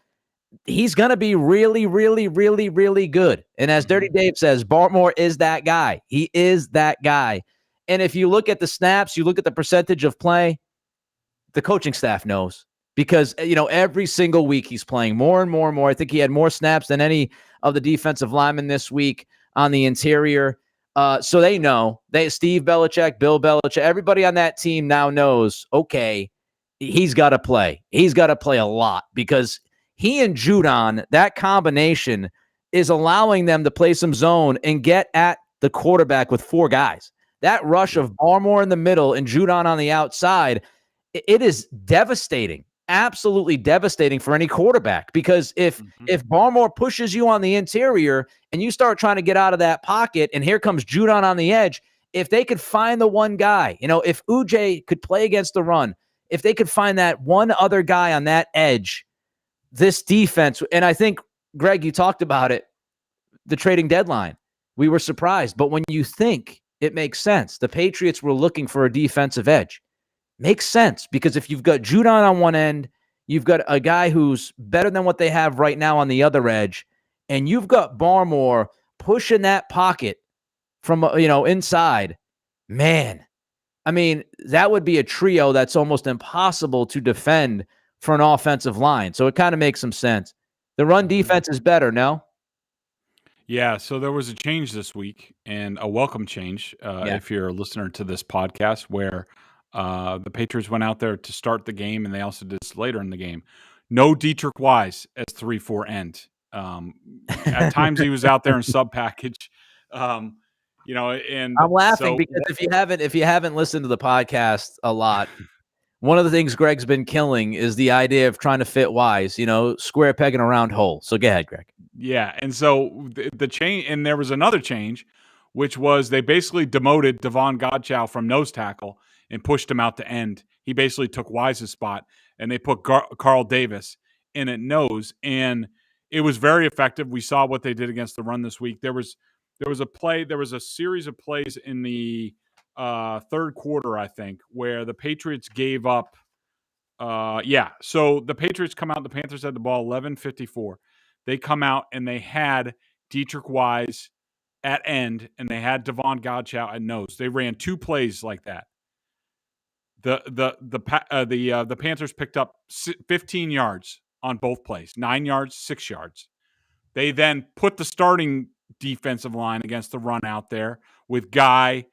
he's going to be really, really, really, really good. And as Dirty Dave says, Barmore is that guy. He is that guy. And if you look at the snaps, you look at the percentage of play, the coaching staff knows because, every single week he's playing more and more and more. I think he had more snaps than any of the defensive linemen this week on the interior. So they know. Steve Belichick, Bill Belichick, everybody on that team now knows, okay, he's got to play. He's got to play a lot because he and Judon, that combination is allowing them to play some zone and get at the quarterback with 4 guys. That rush of Barmore in the middle and Judon on the outside, it is devastating, absolutely devastating for any quarterback, because if Barmore pushes you on the interior and you start trying to get out of that pocket, and here comes Judon on the edge, if they could find the one guy, if Uche could play against the run, if they could find that one other guy on that edge, this defense, and I think, Greg, you talked about it, the trading deadline, we were surprised. But when you think, it makes sense. The Patriots were looking for a defensive edge. Makes sense, because if you've got Judon on one end, you've got a guy who's better than what they have right now on the other edge, and you've got Barmore pushing that pocket from, inside, man, I mean, that would be a trio that's almost impossible to defend for an offensive line. So it kind of makes some sense. The run defense is better, no? Yeah, so there was a change this week, and a welcome change if you're a listener to this podcast, where the Patriots went out there to start the game, and they also did this later in the game. No Dietrich Wise as 3-4 end. At times he was out there in sub package. And I'm laughing because if you haven't listened to the podcast a lot, one of the things Greg's been killing is the idea of trying to fit Wise, square peg in a round hole. So go ahead, Greg. Yeah, and so the change, and there was another change, which was they basically demoted Davon Godchaux from nose tackle and pushed him out to end. He basically took Wise's spot, and they put Carl Davis in at nose, and it was very effective. We saw what they did against the run this week. There was a series of plays in the third quarter, I think, where the Patriots gave up. So the Patriots come out. The Panthers had the ball 11:54. They come out and they had Dietrich Wise at end, and they had Davon Godchaux at nose. They ran two plays like that. The Panthers picked up 15 yards on both plays, 9 yards, 6 yards. They then put the starting defensive line against the run out there with Guy,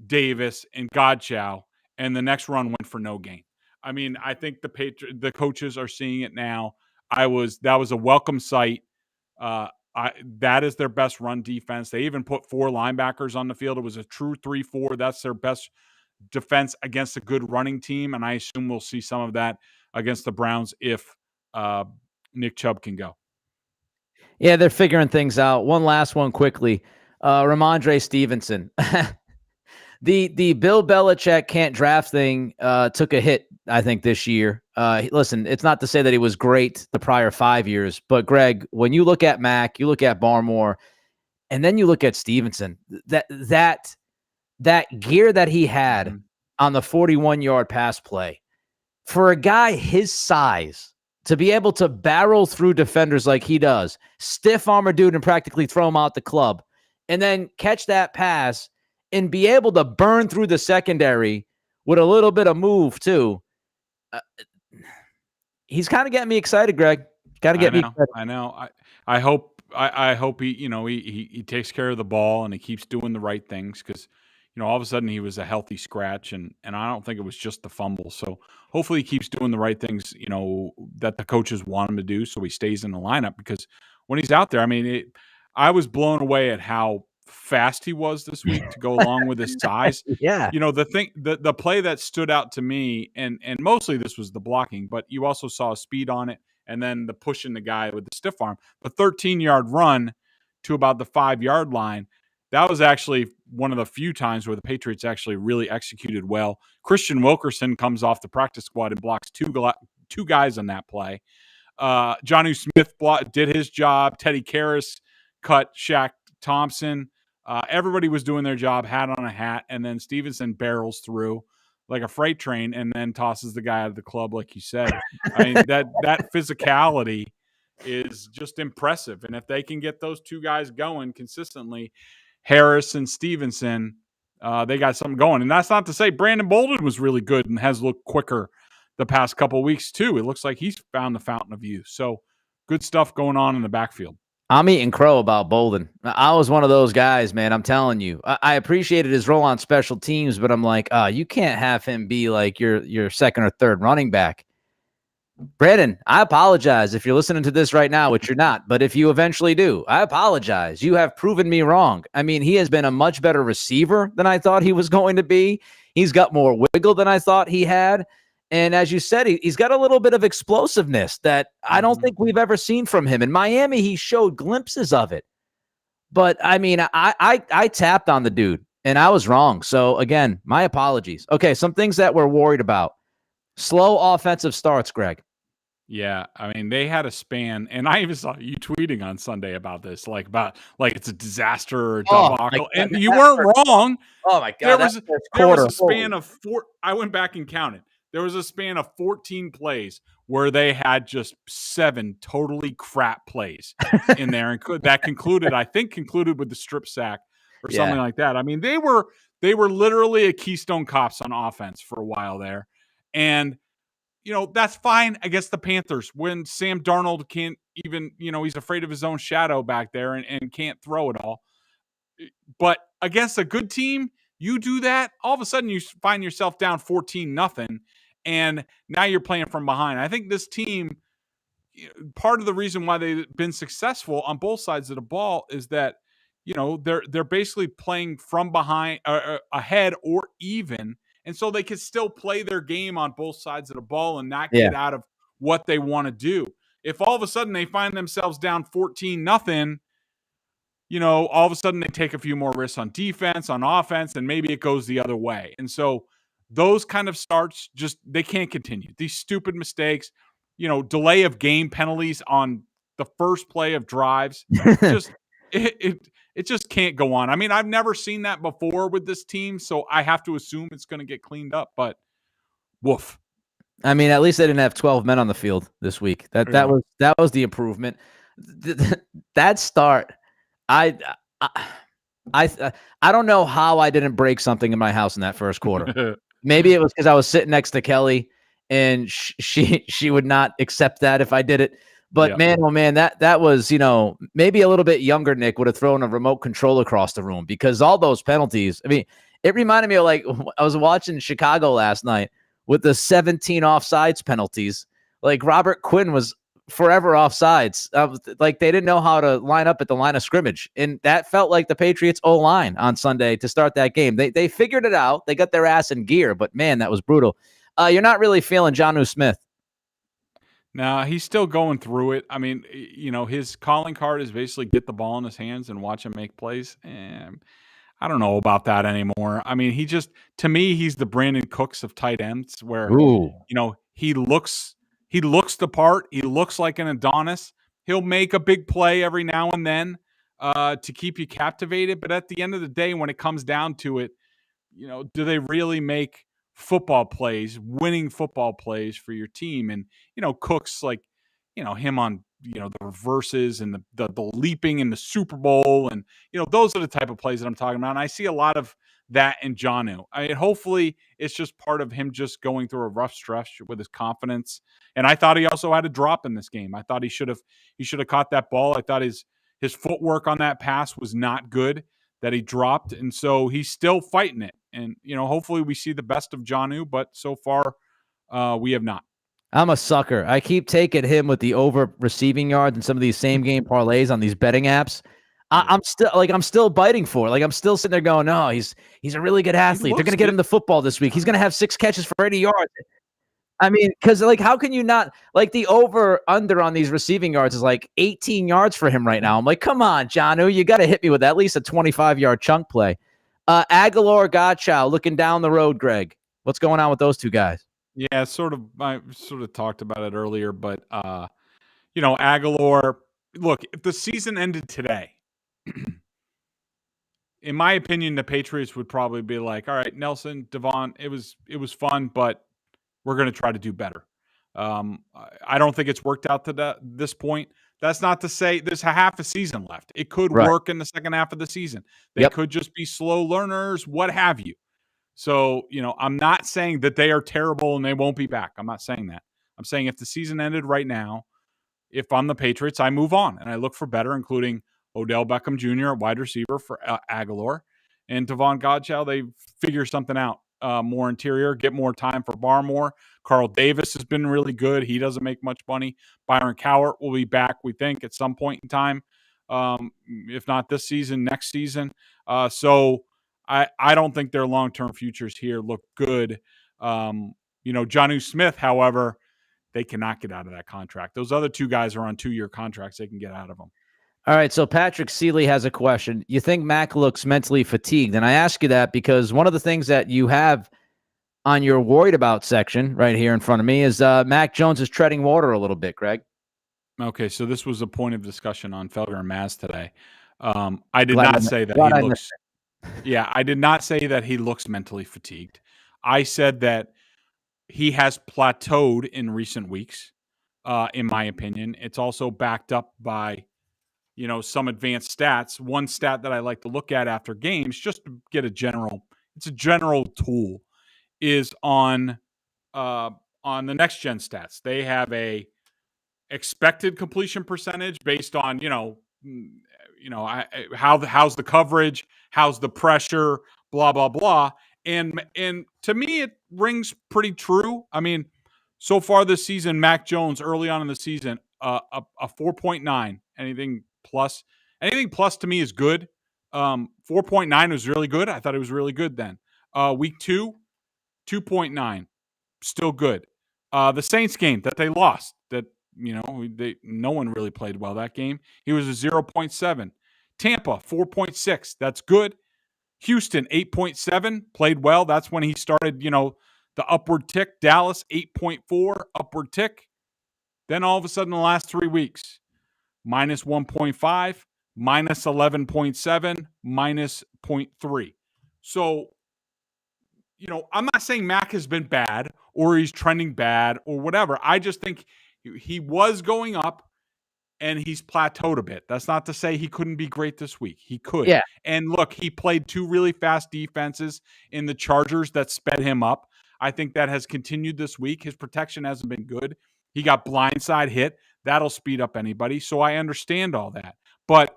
Davis, and Godchaux, and the next run went for no gain. I mean, I think the coaches are seeing it now. That was a welcome sight. That is their best run defense. They even put 4 linebackers on the field. It was a true 3-4. That's their best defense against a good running team, and I assume we'll see some of that against the Browns if Nick Chubb can go. Yeah, they're figuring things out. One last one quickly. Rhamondre Stevenson. The Bill Belichick can't draft thing took a hit, I think, this year. Listen, it's not to say that he was great the prior 5 years, but Greg, when you look at Mac, you look at Barmore, and then you look at Stevenson, that gear that he had on the 41-yard pass play, for a guy his size to be able to barrel through defenders like he does, stiff arm a dude and practically throw him out the club, and then catch that pass and be able to burn through the secondary with a little bit of move too. He's kind of getting me excited, Greg. Got to get me excited. I know. I hope he takes care of the ball and he keeps doing the right things, because all of a sudden he was a healthy scratch, and I don't think it was just the fumble. So hopefully he keeps doing the right things, that the coaches want him to do, so he stays in the lineup, because when he's out there, I mean, I was blown away at how fast he was this week to go along with his size. Yeah. The play that stood out to me, and mostly this was the blocking, but you also saw speed on it, and then the pushing the guy with the stiff arm. The 13-yard run to about the 5-yard line, that was actually one of the few times where the Patriots actually really executed well. Christian Wilkerson comes off the practice squad and blocks two guys on that play. Jonnu Smith did his job. Teddy Karras cut Shaq Thompson. Everybody was doing their job, hat on a hat, and then Stevenson barrels through like a freight train and then tosses the guy out of the club, like you said. I mean, that physicality is just impressive. And if they can get those two guys going consistently, Harris and Stevenson, they got something going. And that's not to say Brandon Bolden was really good and has looked quicker the past couple of weeks too. It looks like he's found the fountain of youth. So good stuff going on in the backfield. I'm eating crow about Bolden. I was one of those guys, man. I'm telling you. I appreciated his role on special teams, but I'm like, you can't have him be like your second or third running back. Brandon, I apologize if you're listening to this right now, which you're not, but if you eventually do, I apologize. You have proven me wrong. I mean, he has been a much better receiver than I thought he was going to be. He's got more wiggle than I thought he had. And as you said, he's got a little bit of explosiveness that I don't Mhm. think we've ever seen from him. In Miami, he showed glimpses of it. But I mean, I tapped on the dude and I was wrong. So again, my apologies. Okay, some things that we're worried about. Slow offensive starts, Greg. Yeah, I mean, they had a span, and I even saw you tweeting on Sunday about this, about it's a disaster or a Oh my debacle, god. and you weren't wrong. Oh my There god, that was first there was quarter. a span of four. I went back and counted. There was a span of 14 plays where they had just 7 totally crap plays in there, and I think concluded with the strip sack or Yeah. something like that. I mean, they were literally a Keystone Cops on offense for a while there, and that's fine against the Panthers when Sam Darnold can't even, he's afraid of his own shadow back there and can't throw it all. But against a good team, you do that, all of a sudden you find yourself down 14-0, and now you're playing from behind. I think this team, part of the reason why they've been successful on both sides of the ball is that they're basically playing from behind, ahead or even, and so they can still play their game on both sides of the ball and not Yeah. get out of what they want to do. If all of a sudden they find themselves down 14-0, all of a sudden they take a few more risks on defense, on offense, and maybe it goes the other way. And so those kind of starts, just they can't continue. These stupid mistakes, delay of game penalties on the first play of drives, just it just can't go on. I mean, I've never seen that before with this team, so I have to assume it's going to get cleaned up, but woof. I mean, at least they didn't have 12 men on the field this week. That Yeah. was the improvement. That start, I I I don't know how I didn't break something in my house in that first quarter. Maybe it was because I was sitting next to Kelly and she would not accept that if I did it. But Yeah. man, oh man, that was, maybe a little bit younger Nick would have thrown a remote control across the room because all those penalties. I mean, it reminded me of I was watching Chicago last night with the 17 offsides penalties. Like Robert Quinn was forever offsides. Like they didn't know how to line up at the line of scrimmage. And that felt like the Patriots O-line on Sunday to start that game. They figured it out. They got their ass in gear, but man, that was brutal. You're not really feeling Jonnu Smith. Nah, he's still going through it. I mean, his calling card is basically get the ball in his hands and watch him make plays. And I don't know about that anymore. I mean, to me, he's the Brandon Cooks of tight ends where, Ooh. he looks the part. He looks like an Adonis. He'll make a big play every now and then to keep you captivated. But at the end of the day, when it comes down to it, do they really make football plays, winning football plays for your team? And, Cooks, like, him on, the reverses and the leaping in the Super Bowl. And, those are the type of plays that I'm talking about. And I see a lot of that in Jonnu. I mean, hopefully it's just part of him just going through a rough stretch with his confidence. And I thought he also had a drop in this game. I thought he should have caught that ball. I thought his footwork on that pass was not good that he dropped. And so he's still fighting it. And, hopefully we see the best of Jonnu, but so far we have not. I'm a sucker. I keep taking him with the over receiving yards and some of these same game parlays on these betting apps. I'm still biting for it. Like I'm still sitting there going, no, he's a really good athlete. They're gonna get him the football this week. He's gonna have 6 catches for 80 yards. I mean, because how can you not like the over under on these receiving yards is like 18 yards for him right now. I'm like, come on, Jonnu, you got to hit me with at least a 25-yard chunk play. Agholor, Godchaux, looking down the road, Greg. What's going on with those two guys? Yeah, I sort of talked about it earlier, but Agholor, look, if the season ended today, in my opinion, the Patriots would probably be like, all right, Nelson, Davon, it was fun, but we're going to try to do better. I don't think it's worked out to this point. That's not to say there's a half a season left. It could Right. work in the second half of the season. They Yep. could just be slow learners, what have you. So, I'm not saying that they are terrible and they won't be back. I'm not saying that. I'm saying if the season ended right now, if I'm the Patriots, I move on and I look for better, including Odell Beckham Jr., wide receiver for Agholor, and Davon Godchaux. They figure something out. More interior, get more time for Barmore. Carl Davis has been really good. He doesn't make much money. Byron Cowart will be back, we think, at some point in time. If not this season, next season. So I don't think their long-term futures here look good. Jonnu Smith, however, they cannot get out of that contract. Those other two guys are on 2-year contracts. They can get out of them. All right, so Patrick Seeley has a question. You think Mac looks mentally fatigued? And I ask you that because one of the things that you have on your worried about section right here in front of me is Mac Jones is treading water a little bit, Greg. Okay, so this was a point of discussion on Felger and Maz today. I did not say that he looks. Yeah, I did not say that he looks mentally fatigued. I said that he has plateaued in recent weeks, in my opinion. It's also backed up by, some advanced stats. One stat that I like to look at after games, just to get it's a general tool, is on the next gen stats. They have a expected completion percentage based on, how's the coverage, how's the pressure, blah, blah, blah. And to me, it rings pretty true. I mean, so far this season, Mac Jones early on in the season, a 4.9. Anything plus to me is good. 4.9 was really good. I thought it was really good then. Week 2, 2.9, still good. The Saints game that they lost, that no one really played well that game. He was a 0.7. Tampa 4.6. That's good. Houston 8.7, played well. That's when he started, the upward tick. Dallas 8.4, upward tick. Then all of a sudden, the last 3 weeks, minus 1.5, minus 11.7, minus 0.3. So, I'm not saying Mac has been bad or he's trending bad or whatever. I just think he was going up and he's plateaued a bit. That's not to say he couldn't be great this week. He could. Yeah. And look, he played 2 really fast defenses in the Chargers that sped him up. I think that has continued this week. His protection hasn't been good. He got blindside hit. That'll speed up anybody. So I understand all that. But,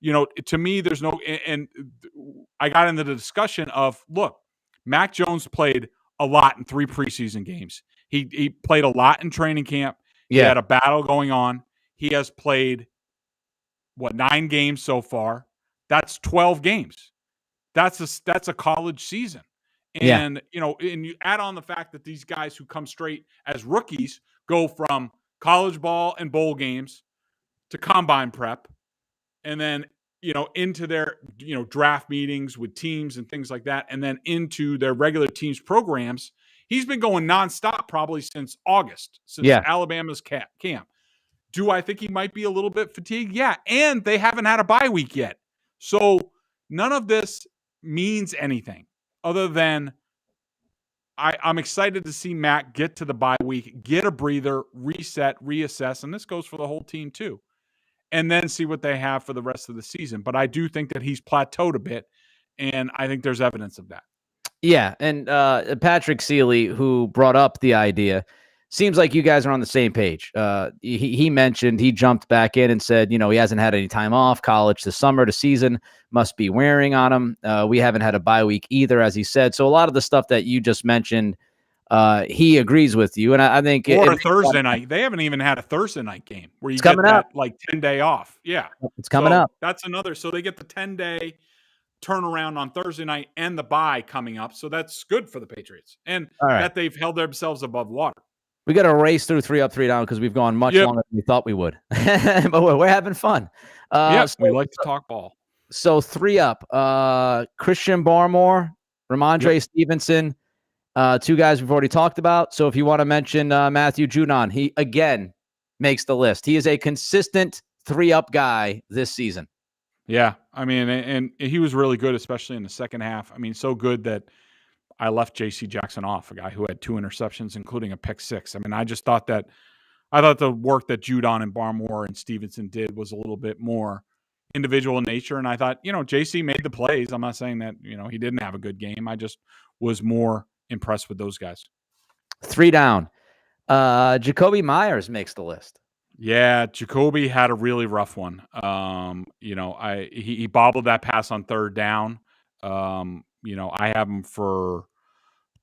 to me, there's no, and I got into the discussion of, look, Mac Jones played a lot in 3 preseason games. He played a lot in training camp. He had a battle going on. He has played, 9 games so far. That's 12 games. That's a college season. And, and you add on the fact that these guys who come straight as rookies go from college ball and bowl games to combine prep and then, into their, draft meetings with teams and things like that, and then into their regular teams programs. He's been going nonstop probably since August, since Alabama's camp. Do I think he might be a little bit fatigued? Yeah, and they haven't had a bye week yet. So none of this means anything other than I'm excited to see Mac get to the bye week, get a breather, reset, reassess, and this goes for the whole team too, and then see what they have for the rest of the season. But I do think that he's plateaued a bit, and I think there's evidence of that. Yeah, and Patrick Seeley, who brought up the idea, seems like you guys are on the same page. He mentioned he jumped back in and said, he hasn't had any time off. College this summer to season must be wearing on him. We haven't had a bye week either, as he said. So a lot of the stuff that you just mentioned, he agrees with you. And I think or a Thursday night. They haven't even had a Thursday night game where you get that 10-day off. Yeah, it's coming up. That's another. So they get the 10-day turnaround on Thursday night and the bye coming up. So that's good for the Patriots and that they've held themselves above water. We got to race through 3 up, 3 down because we've gone much longer than we thought we would. But we're having fun. We like to talk ball. So 3 up. Christian Barmore, Rhamondre Stevenson, 2 guys we've already talked about. So if you want to mention Matthew Judon, he again makes the list. He is a consistent 3 up guy this season. Yeah, I mean, and he was really good, especially in the second half. I mean, so good that I left J.C. Jackson off, a guy who had 2 interceptions, including a pick 6. I mean, I thought the work that Judon and Barmore and Stevenson did was a little bit more individual in nature. And I thought, J.C. made the plays. I'm not saying that, he didn't have a good game. I just was more impressed with those guys. 3 down. Jakobi Meyers makes the list. Yeah, Jakobi had a really rough one. He bobbled that pass on 3rd down. I have him for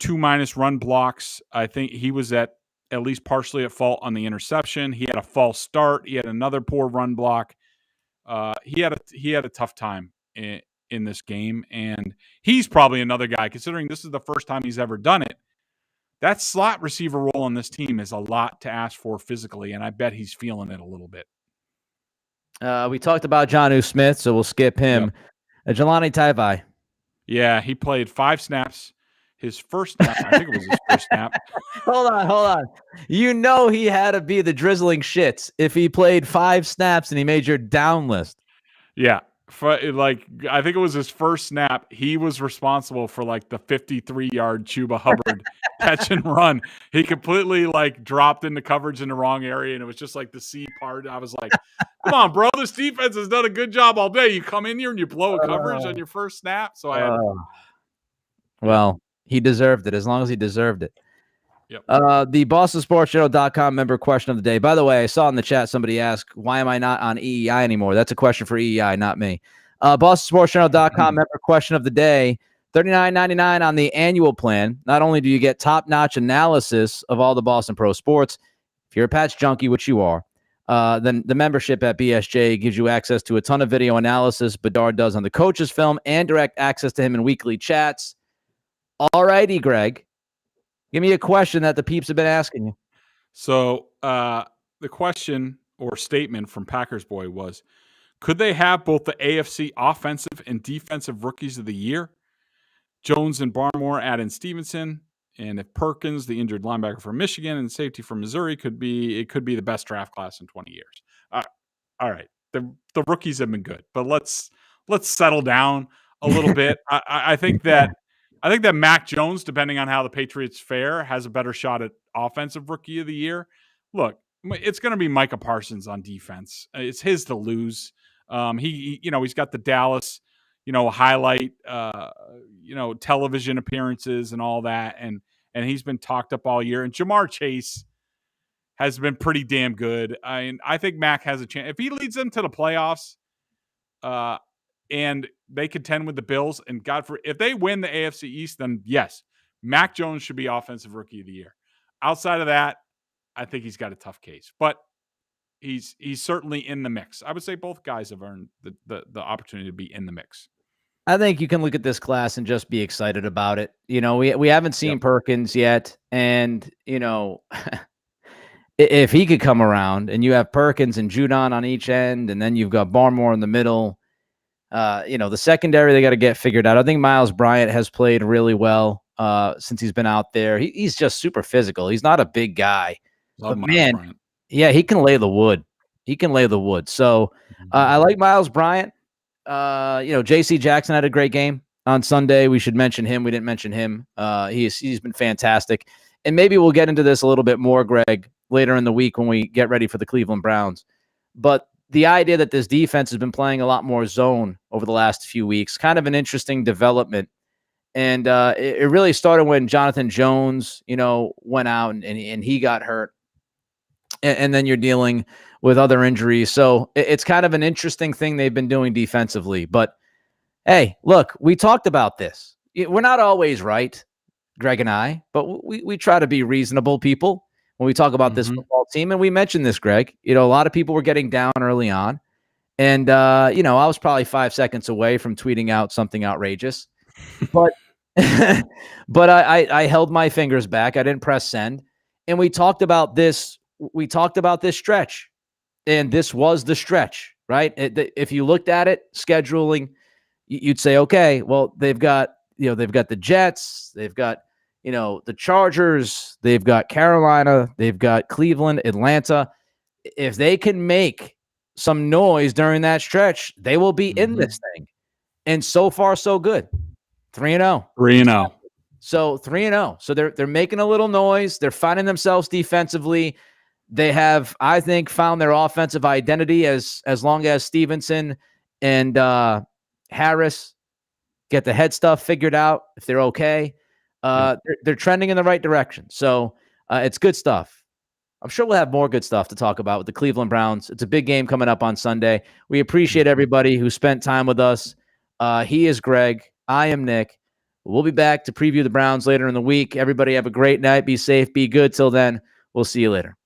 2 minus run blocks. I think he was at least partially at fault on the interception. He had a false start. He had another poor run block. He had a tough time in this game, and he's probably another guy, considering this is the first time he's ever done it. that slot receiver role on this team is a lot to ask for physically, and I bet he's feeling it a little bit. We talked about Jonnu Smith, so we'll skip him. Yep. Jahlani Tavai. Yeah, he played 5 snaps. His first snap, I think it was his first snap. Hold on. You know he had to be the drizzling shits if he played 5 snaps and he made your down list. Yeah. I think it was his first snap. He was responsible for like the 53-yard Chuba Hubbard catch and run. He completely like dropped into coverage in the wrong area, and it was just like the C part. I was like, come on, bro. This defense has done a good job all day. You come in here and you blow a coverage on your first snap. So I had well, he deserved it as long as he deserved it. Yep. The BostonSportsJournal.com member question of the day. By the way, I saw in the chat somebody asked, why am I not on EEI anymore? That's a question for EEI, not me. BostonSportsJournal.com member question of the day. $39.99 on the annual plan. Not only do you get top-notch analysis of all the Boston Pro sports, if you're a Pats junkie, which you are, then the membership at BSJ gives you access to a ton of video analysis Bedard does on the coach's film and direct access to him in weekly chats. All righty, Greg. Give me a question that the peeps have been asking you. So the question or statement from Packers Boy was, could they have both the AFC offensive and defensive rookies of the year? Jones and Barmore add in Stevenson. And if Perkins, the injured linebacker from Michigan and safety from Missouri, could be the best draft class in 20 years. All right. The rookies have been good, but let's settle down a little bit. I think that Mac Jones, depending on how the Patriots fare, has a better shot at offensive rookie of the year. Look, it's going to be Micah Parsons on defense. It's his to lose. He's got the Dallas, highlight, television appearances and all that. And he's been talked up all year. And Jamar Chase has been pretty damn good. I think Mac has a chance. If he leads them to the playoffs, and they contend with the Bills, and if they win the AFC East, then yes, Mac Jones should be offensive rookie of the year. Outside of that, I think he's got a tough case, but he's certainly in the mix. I would say both guys have earned the opportunity to be in the mix. I think you can look at this class and just be excited about it. We haven't seen Perkins yet, and if he could come around and you have Perkins and Judon on each end, and then you've got Barmore in the middle, the secondary, they got to get figured out. I think Miles Bryant has played really well since he's been out there. He's just super physical. He's not a big guy, but man, Bryant. Yeah, he can lay the wood. So I like Miles Bryant. J.C. Jackson had a great game on Sunday. We should mention him. We didn't mention him. He's been fantastic. And maybe we'll get into this a little bit more, Greg, later in the week when we get ready for the Cleveland Browns. But the idea that this defense has been playing a lot more zone over the last few weeks, kind of an interesting development. And it really started when Jonathan Jones, went out and he got hurt. And then you're dealing with other injuries. So it's kind of an interesting thing they've been doing defensively. But, hey, look, we talked about this. We're not always right, Greg and I, but we try to be reasonable people when we talk about this football team. And we mentioned this, Greg. A lot of people were getting down early on. And, I was probably 5 seconds away from tweeting out something outrageous. But but I held my fingers back. I didn't press send. And we talked about this. We talked about this stretch. And this was the stretch, right? If you looked at it, scheduling, you'd say, okay, well, they've got the Jets, they've got, the Chargers, they've got Carolina, they've got Cleveland, Atlanta. If they can make some noise during that stretch, they will be in this thing. And so far, so good. 3-0. 3-0. So 3-0. So they're making a little noise. They're finding themselves defensively. They have, I think, found their offensive identity as long as Stevenson and Harris get the head stuff figured out, if they're okay. They're trending in the right direction. So it's good stuff. I'm sure we'll have more good stuff to talk about with the Cleveland Browns. It's a big game coming up on Sunday. We appreciate everybody who spent time with us. He is Greg. I am Nick. We'll be back to preview the Browns later in the week. Everybody have a great night. Be safe. Be good. Till then, we'll see you later.